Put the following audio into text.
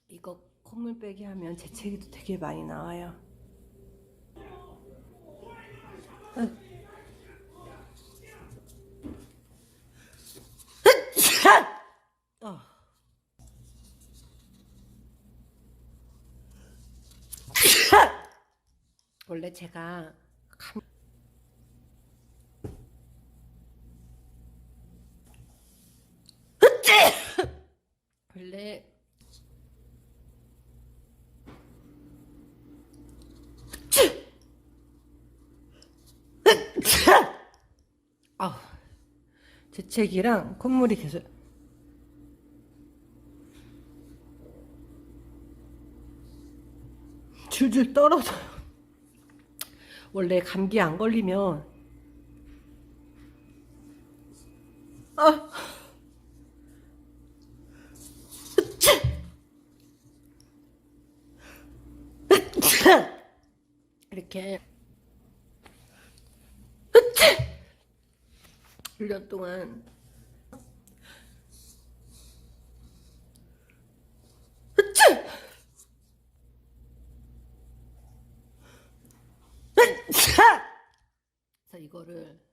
이거 콧물 빼기 하면 재채기도 되게 많이 나와요. 어. 원래 제가 원래 재채기랑 콧물이 계속 줄줄 떨어져요. 원래 감기 안 걸리면 이렇게 1년 동안 그래서 이거를